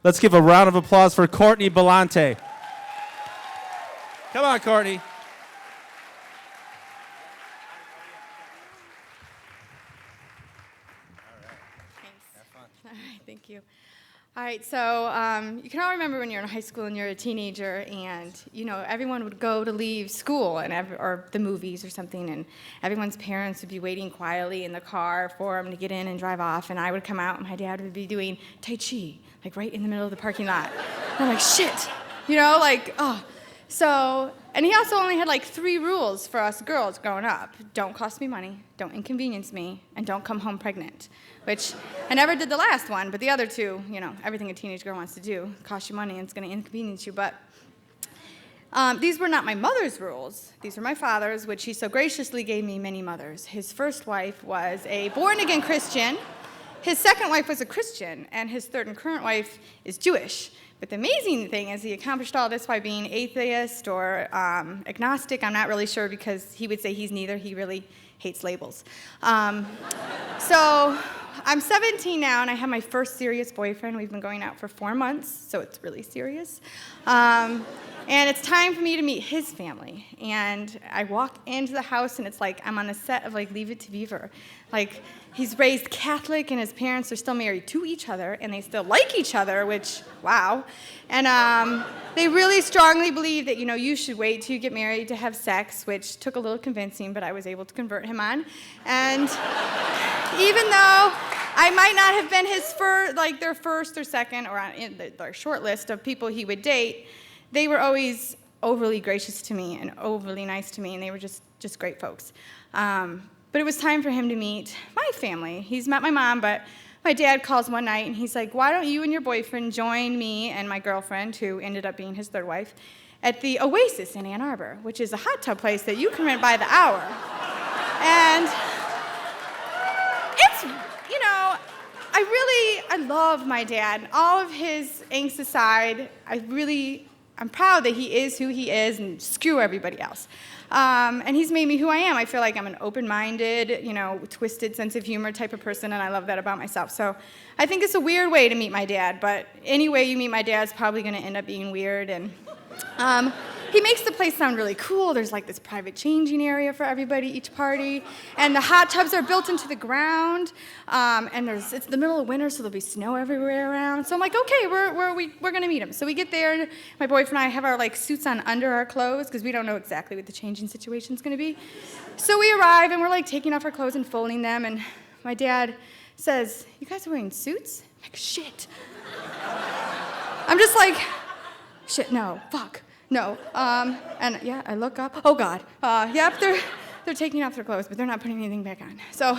Let's give a round of applause for Courtney Bellanti. Come on, Courtney. All right, thank you. All right, so you can all remember when you're in high school and you're a teenager and, you know, everyone would go to leave school or the movies or something, and everyone's parents would be waiting quietly in the car for them to get in and drive off, and I would come out and my dad would be doing Tai Chi, like right in the middle of the parking lot. And I'm like, shit, you know, like, oh. So, and he also only had like 3 rules for us girls growing up. Don't cost me money, don't inconvenience me, and don't come home pregnant. Which, I never did the last one, but the other 2, you know, everything a teenage girl wants to do, cost you money and it's gonna inconvenience you. But these were not my mother's rules. These were my father's, which he so graciously gave me many mothers. His first wife was a born-again Christian. His second wife was a Christian, and his third and current wife is Jewish. But the amazing thing is he accomplished all this by being atheist or agnostic. I'm not really sure because he would say he's neither. He really hates labels. So I'm 17 now, and I have my first serious boyfriend. We've been going out for 4 months, so it's really serious. And it's time for me to meet his family. And I walk into the house, and it's like I'm on the set of like Leave It to Beaver. Like, he's raised Catholic, and his parents are still married to each other, and they still like each other, which, wow. And they really strongly believe that, you know, you should wait till you get married to have sex, which took a little convincing, but I was able to convert him on. And even though I might not have been his their first or second, or in their short list of people he would date, they were always overly gracious to me and overly nice to me, and they were just great folks. But it was time for him to meet my family. He's met my mom, but my dad calls one night, and he's like, why don't you and your boyfriend join me and my girlfriend, who ended up being his third wife, at the Oasis in Ann Arbor, which is a hot tub place that you can rent by the hour. And it's, you know, I love my dad. All of his angst aside, I'm proud that he is who he is, and screw everybody else. And he's made me who I am. I feel like I'm an open-minded, you know, twisted sense of humor type of person, and I love that about myself. So I think it's a weird way to meet my dad, but any way you meet my dad is probably going to end up being weird. And he makes the place sound really cool. There's like this private changing area for everybody, each party, and the hot tubs are built into the ground. And it's the middle of winter, so there'll be snow everywhere around. So I'm like, okay, we're gonna meet him. So we get there. My boyfriend and I have our like suits on under our clothes because we don't know exactly what the changing situation's gonna be. So we arrive and we're like taking off our clothes and folding them. And my dad says, "You guys are wearing suits?" I'm like, shit. I'm just like, shit. No, fuck. No, and yeah, I look up, oh God, yep, they're taking off their clothes, but they're not putting anything back on. So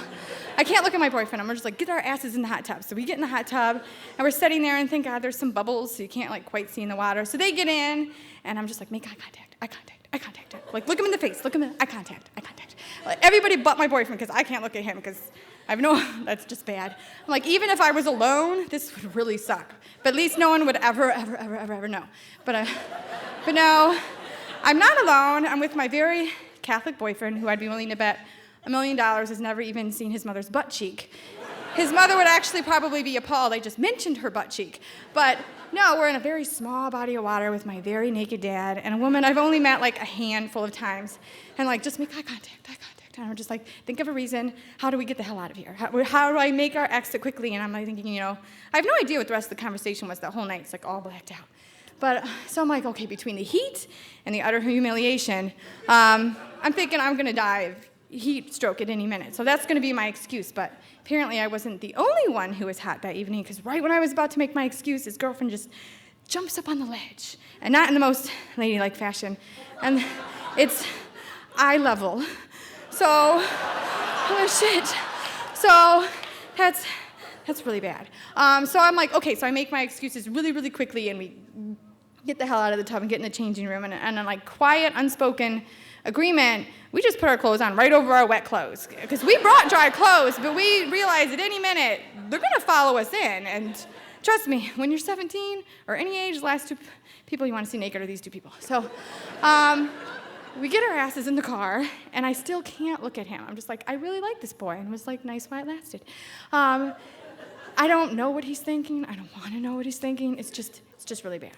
I can't look at my boyfriend, I'm just like, get our asses in the hot tub. So we get in the hot tub, and we're sitting there, and thank God there's some bubbles, so you can't like quite see in the water. So they get in, and I'm just like, make eye contact, eye contact, eye contact. Like, look him in the face, look him in, eye contact, eye contact. Like, everybody but my boyfriend, because I can't look at him, because that's just bad. I'm like, even if I was alone, this would really suck. But at least no one would ever know. But no, I'm not alone. I'm with my very Catholic boyfriend, who I'd be willing to bet $1 million has never even seen his mother's butt cheek. His mother would actually probably be appalled I just mentioned her butt cheek. But no, we're in a very small body of water with my very naked dad and a woman I've only met like a handful of times. And like, just make eye contact, eye contact. And I'm just like, think of a reason. How do we get the hell out of here? How do I make our exit quickly? And I'm like thinking, you know, I have no idea what the rest of the conversation was that whole night. It's like all blacked out. But so I'm like, okay, between the heat and the utter humiliation, I'm thinking I'm going to die of heat stroke at any minute. So that's going to be my excuse. But apparently I wasn't the only one who was hot that evening, because right when I was about to make my excuse, his girlfriend just jumps up on the ledge, and not in the most ladylike fashion. And it's eye level. So, oh shit. So that's really bad. So I'm like, okay, so I make my excuses really, really quickly, and we get the hell out of the tub and get in the changing room, and in like quiet, unspoken agreement, we just put our clothes on right over our wet clothes. Because we brought dry clothes, but we realized at any minute, they're gonna follow us in. And trust me, when you're 17 or any age, the last 2 people you wanna see naked are these 2 people. So we get our asses in the car, and I still can't look at him. I'm just like, I really like this boy, and it was like nice while it lasted. I don't know what he's thinking. I don't want to know what he's thinking. It's just really bad.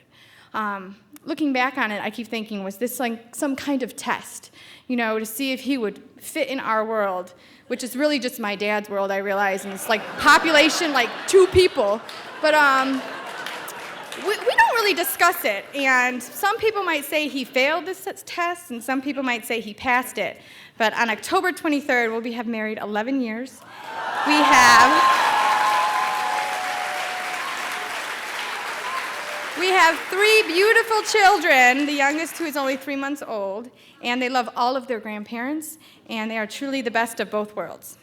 Looking back on it, I keep thinking, was this like some kind of test, to see if he would fit in our world, which is really just my dad's world, I realize, and it's like population, like 2 people. But we don't really discuss it, and some people might say he failed this test, and some people might say he passed it. But on October 23rd, we'll have married 11 years. We have 3 beautiful children, the youngest who is only 3 months old, and they love all of their grandparents, and they are truly the best of both worlds.